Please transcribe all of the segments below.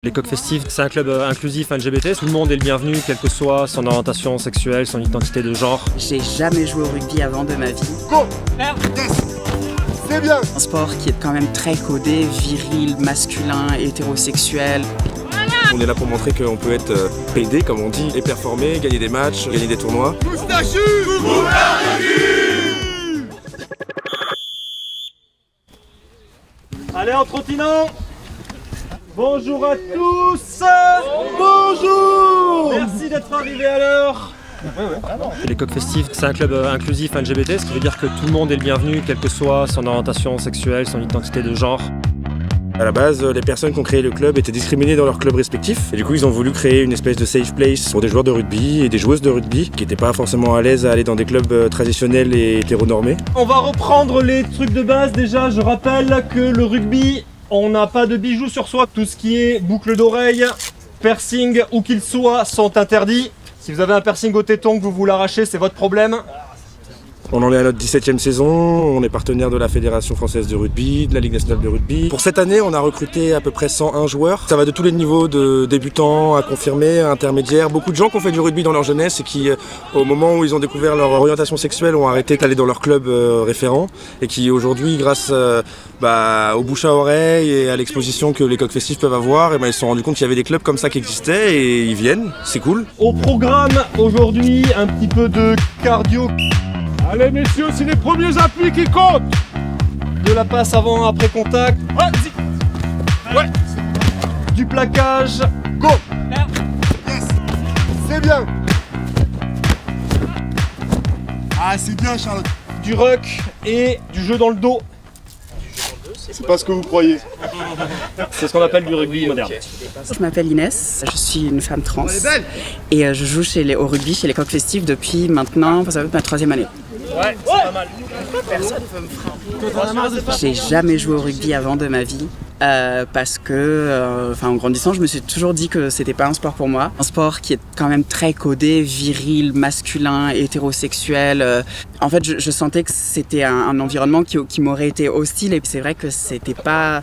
Les Coqs Festives, c'est un club inclusif LGBT. Tout le monde est le bienvenu, quelle que soit son orientation sexuelle, son identité de genre. J'ai jamais joué au rugby avant de ma vie. Go! C'est bien! Un sport qui est quand même très codé, viril, masculin, hétérosexuel. On est là pour montrer qu'on peut être PD, comme on dit, et performer, gagner des matchs, gagner des tournois. Moustachu! Allez, en trottinant. Bonjour à tous. Bonjour. Merci d'être arrivés à l'heure. Les Coqs Festives, c'est un club inclusif LGBT, ce qui veut dire que tout le monde est le bienvenu, quelle que soit son orientation sexuelle, son identité de genre. À la base, les personnes qui ont créé le club étaient discriminées dans leur club respectif. Et du coup, ils ont voulu créer une espèce de safe place pour des joueurs de rugby et des joueuses de rugby qui n'étaient pas forcément à l'aise à aller dans des clubs traditionnels et hétéronormés. On va reprendre les trucs de base déjà. Je rappelle que le rugby, on n'a pas de bijoux sur soi. Tout ce qui est boucle d'oreille, piercing, où qu'il soit, sont interdits. Si vous avez un piercing au téton que vous l'arrachez, c'est votre problème. On en est à notre 17e saison, on est partenaire de la Fédération Française de Rugby, de la Ligue Nationale de Rugby. Pour cette année, on a recruté à peu près 101 joueurs. Ça va de tous les niveaux, de débutants à confirmés, à intermédiaires. Beaucoup de gens qui ont fait du rugby dans leur jeunesse et qui, au moment où ils ont découvert leur orientation sexuelle, ont arrêté d'aller dans leur club référent. Et qui aujourd'hui, grâce au bouche à oreille et à l'exposition que les Coqs Festives peuvent avoir, ils se sont rendus compte qu'il y avait des clubs comme ça qui existaient et ils viennent, c'est cool. Au programme aujourd'hui, un petit peu de cardio. Allez messieurs, c'est les premiers appuis qui comptent! De la passe avant-après contact. Ouais! Du plaquage. Go! Yes! C'est bien! Ah, c'est bien Charlotte! Du ruck et du jeu dans le dos. C'est pas ce que vous croyez. C'est ce qu'on appelle du rugby moderne. Je m'appelle Inès, je suis une femme trans et je joue au rugby chez les Coqs Festives depuis maintenant, ça va être ma 3e année. Ouais, c'est pas mal. Personne ne veut me frapper. J'ai jamais joué au rugby avant de ma vie parce que, en grandissant, je me suis toujours dit que c'était pas un sport pour moi. Un sport qui est quand même très codé, viril, masculin, hétérosexuel. En fait, je sentais que c'était un environnement qui m'aurait été hostile et c'est vrai que c'était pas...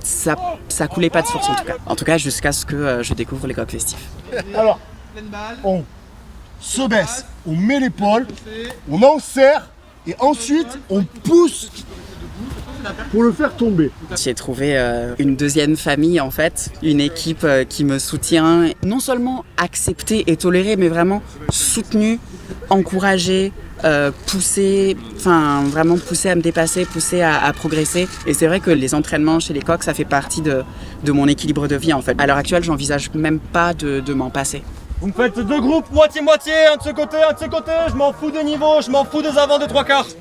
Ça coulait pas de source en tout cas. En tout cas, jusqu'à ce que je découvre les Coqs Festives. Alors, on se baisse, on met l'épaule, on enserre et ensuite on pousse pour le faire tomber. J'ai trouvé une deuxième famille en fait, une équipe qui me soutient, non seulement acceptée et tolérée, mais vraiment soutenue, encouragée, poussée, vraiment poussée à me dépasser, poussée à progresser. Et c'est vrai que les entraînements chez les Coqs, ça fait partie de mon équilibre de vie en fait. À l'heure actuelle, j'envisage même pas de m'en passer. Vous me faites 2 groupes, moitié-moitié, un de ce côté, un de ce côté. Je m'en fous des niveaux, je m'en fous des avants de 3/4.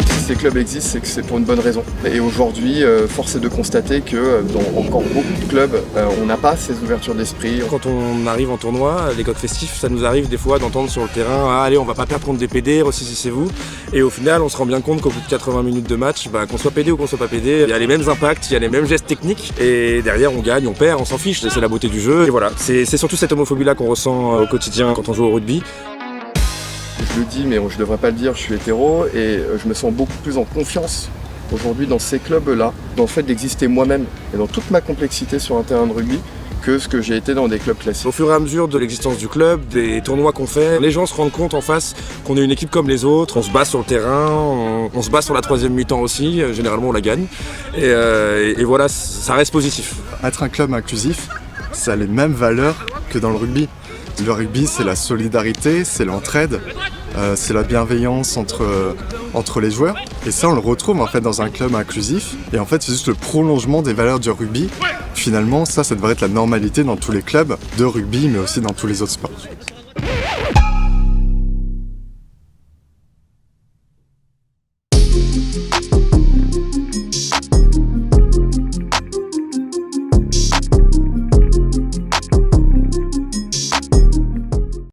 Si ces clubs existent, c'est que c'est pour une bonne raison. Et aujourd'hui, force est de constater que dans encore beaucoup de clubs, on n'a pas ces ouvertures d'esprit. Quand on arrive en tournoi, les Coqs Festives, ça nous arrive des fois d'entendre sur le terrain « Ah, allez, on va pas perdre contre des PD, ressaisissez-vous ». Et au final, on se rend bien compte qu'au bout de 80 minutes de match, qu'on soit PD ou qu'on soit pas PD, il y a les mêmes impacts, il y a les mêmes gestes techniques. Et derrière, on gagne, on perd, on s'en fiche, c'est la beauté du jeu. Et voilà, c'est surtout cette homophobie-là qu'on ressent au quotidien quand on joue au rugby. Je le dis, mais je devrais pas le dire, je suis hétéro et je me sens beaucoup plus en confiance aujourd'hui dans ces clubs-là, dans le fait d'exister moi-même et dans toute ma complexité sur un terrain de rugby, que ce que j'ai été dans des clubs classiques. Au fur et à mesure de l'existence du club, des tournois qu'on fait, les gens se rendent compte en face qu'on est une équipe comme les autres, on se bat sur le terrain, on se bat sur la 3e mi-temps aussi, généralement on la gagne. Et voilà, ça reste positif. Être un club inclusif, ça a les mêmes valeurs que dans le rugby. Le rugby, c'est la solidarité, c'est l'entraide, c'est la bienveillance entre les joueurs. Et ça, on le retrouve en fait dans un club inclusif. Et en fait, c'est juste le prolongement des valeurs du rugby. Finalement, ça devrait être la normalité dans tous les clubs de rugby, mais aussi dans tous les autres sports.